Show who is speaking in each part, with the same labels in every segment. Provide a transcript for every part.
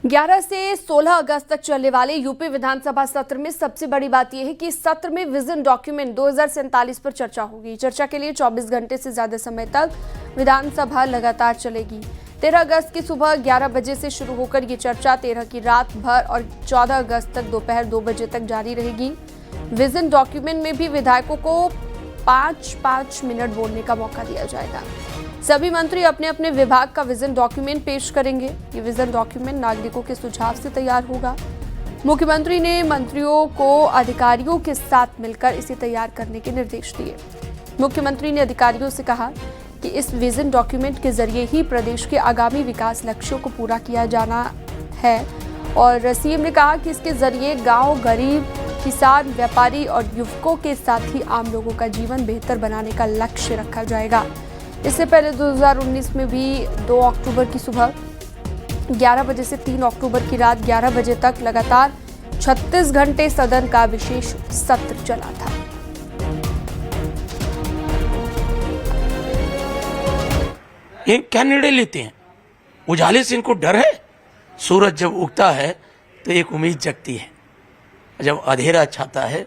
Speaker 1: 11 से 16 अगस्त तक चलने वाले यूपी विधानसभा सत्र में सबसे बड़ी बात यह है कि इस सत्र में विजन डॉक्यूमेंट 2047 पर चर्चा होगी। चर्चा के लिए 24 घंटे से ज्यादा समय तक विधानसभा लगातार चलेगी। 13 अगस्त की सुबह 11 बजे से शुरू होकर ये चर्चा 13 की रात भर और 14 अगस्त तक दोपहर 2 बजे तक जारी रहेगी। विजन डॉक्यूमेंट में भी विधायकों को 5-5 मिनट बोलने का मौका दिया जाएगा। सभी मंत्री अपने अपने विभाग का विजन डॉक्यूमेंट पेश करेंगे। ये विजन डॉक्यूमेंट नागरिकों के सुझाव से तैयार होगा। मुख्यमंत्री ने मंत्रियों को अधिकारियों के साथ मिलकर इसे तैयार करने के निर्देश दिए। मुख्यमंत्री ने अधिकारियों से कहा कि इस विजन डॉक्यूमेंट के जरिए ही प्रदेश के आगामी विकास लक्ष्यों को पूरा किया जाना है। और सीएम ने कहा कि इसके जरिए गाँव, गरीब, किसान, व्यापारी और युवकों के साथ ही आम लोगों का जीवन बेहतर बनाने का लक्ष्य रखा जाएगा। इससे पहले 2019 में भी 2 अक्टूबर की सुबह 11 बजे से 3 अक्टूबर की रात 11 बजे तक लगातार 36 घंटे सदन का विशेष सत्र चला था।
Speaker 2: ये क्या निर्णय लेते हैं? उजाले से इनको डर है? सूरज जब उगता है तो एक उम्मीद जगती है, जब अंधेरा छाता है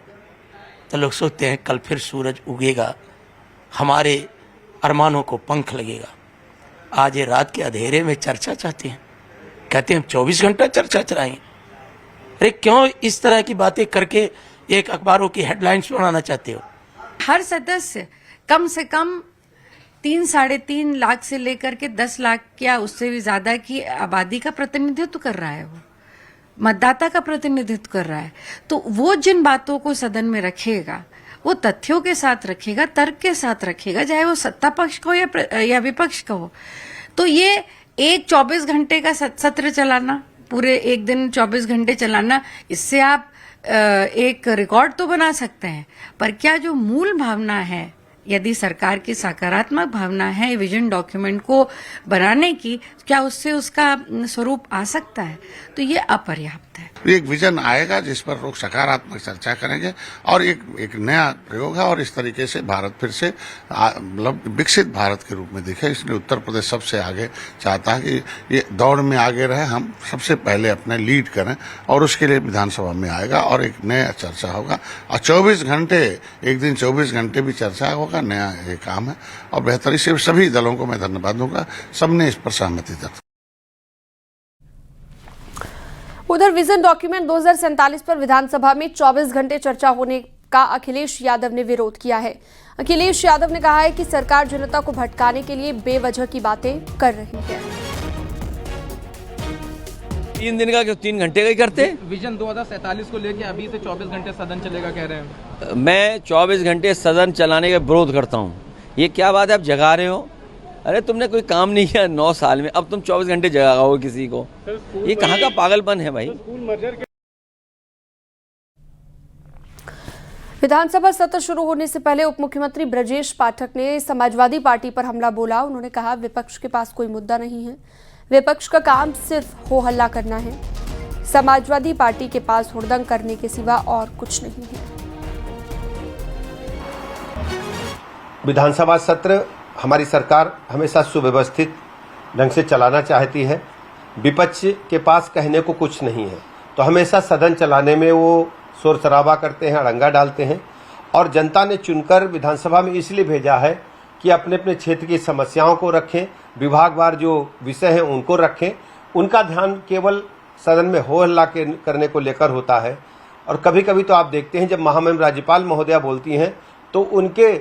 Speaker 2: तो लोग सोचते हैं कल फिर सूरज उगेगा, हमारे अरमानों को पंख लगेगा। आज ये रात के अंधेरे में चर्चा चाहते हैं, कहते हैं 24 घंटा चर्चा चलाएंगे। अरे क्यों इस तरह की बातें करके एक अखबारों की हेडलाइंस बनाना चाहते हो?
Speaker 3: हर सदस्य कम से कम 3-3.5 लाख से लेकर के 10 लाख या उससे भी ज्यादा की आबादी का प्रतिनिधित्व कर रहा है, वो मतदाता का प्रतिनिधित्व कर रहा है। तो वो जिन बातों को सदन में रखेगा वो तथ्यों के साथ रखेगा, तर्क के साथ रखेगा, चाहे वो सत्ता पक्ष का हो या विपक्ष का हो। तो ये एक 24 घंटे का सत्र चलाना, पूरे एक दिन 24 घंटे चलाना, इससे आप एक रिकॉर्ड तो बना सकते हैं, पर क्या जो मूल भावना है, यदि सरकार की सकारात्मक भावना है विजन डॉक्यूमेंट को बनाने की, क्या उससे उसका स्वरूप आ सकता है? तो ये अपर्याप्त है।
Speaker 4: एक विजन आएगा जिस पर लोग सकारात्मक चर्चा करेंगे और एक नया प्रयोग है और इस तरीके से भारत फिर से मतलब विकसित भारत के रूप में दिखे। इसलिए उत्तर प्रदेश सबसे आगे चाहता है कि ये दौड़ में आगे रहे, हम सबसे पहले अपने लीड करें और उसके लिए विधानसभा में आएगा और एक नया चर्चा होगा। और 24 घंटे, एक दिन 24 घंटे भी चर्चा होगा, नया ये काम है और बेहतरी से सभी दलों को मैं धन्यवाद दूंगा, सबने इस पर सहमति दर्ज।
Speaker 1: उधर विजन डॉक्यूमेंट 2047 पर विधानसभा में 24 घंटे चर्चा होने का अखिलेश यादव ने विरोध किया है। अखिलेश यादव ने कहा है कि सरकार जनता को भटकाने के लिए बेवजह की बातें कर रही है।
Speaker 5: 3 दिन का क्यों 3 घंटे का ही करते?
Speaker 6: विजन 2047 को लेके अभी से 24 घंटे सदन चलेगा कह रहे हैं।
Speaker 5: मैं 24 घंटे सदन चलाने का विरोध करता हूँ। ये क्या बात है, आप जगा रहे हो? अरे तुमने कोई काम नहीं किया 9 साल में, अब तुम 24 घंटे जगाओगे किसी को? ये कहाँ का पागलपन है भाई?
Speaker 1: विधानसभा सत्र शुरू होने से पहले उप मुख्यमंत्री ब्रजेश पाठक ने समाजवादी पार्टी पर हमला बोला। उन्होंने कहा विपक्ष के पास कोई मुद्दा नहीं है, विपक्ष का काम सिर्फ हो हल्ला करना है। समाजवादी पार्टी के पास हुड़दंग करने के सिवा और कुछ नहीं है।
Speaker 7: विधानसभा सत्र हमारी सरकार हमेशा सुव्यवस्थित ढंग से चलाना चाहती है। विपक्ष के पास कहने को कुछ नहीं है, तो हमेशा सदन चलाने में वो शोर शराबा करते हैं, अड़ंगा डालते हैं। और जनता ने चुनकर विधानसभा में इसलिए भेजा है कि अपने अपने क्षेत्र की समस्याओं को रखें, विभागवार जो विषय हैं उनको रखें। उनका ध्यान केवल सदन में हो हल्ला करने को लेकर होता है। और कभी कभी तो आप देखते हैं जब महामहिम राज्यपाल महोदया बोलती हैं तो उनके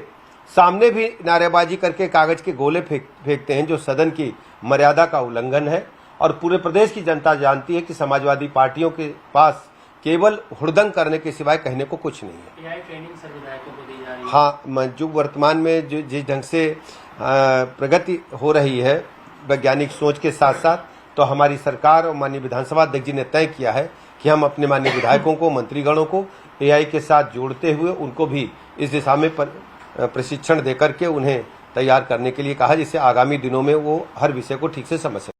Speaker 7: सामने भी नारेबाजी करके कागज के गोले फेंकते हैं, जो सदन की मर्यादा का उल्लंघन है। और पूरे प्रदेश की जनता जानती है कि समाजवादी पार्टियों के पास केवल हुड़दंग करने के सिवाय कहने को कुछ नहीं है।
Speaker 2: ट्रेनिंग सर विधायकों को दी जा रही है।
Speaker 7: हाँ, जो वर्तमान में जो जिस ढंग से प्रगति हो रही है वैज्ञानिक सोच के साथ साथ, तो हमारी सरकार और माननीय विधानसभा अध्यक्ष जी ने तय किया है कि हम अपने माननीय विधायकों को, मंत्रीगणों को AI के साथ जोड़ते हुए उनको भी इस दिशा में प्रशिक्षण देकर के उन्हें तैयार करने के लिए कहा, जिससे आगामी दिनों में वो हर विषय को ठीक से समझ सके।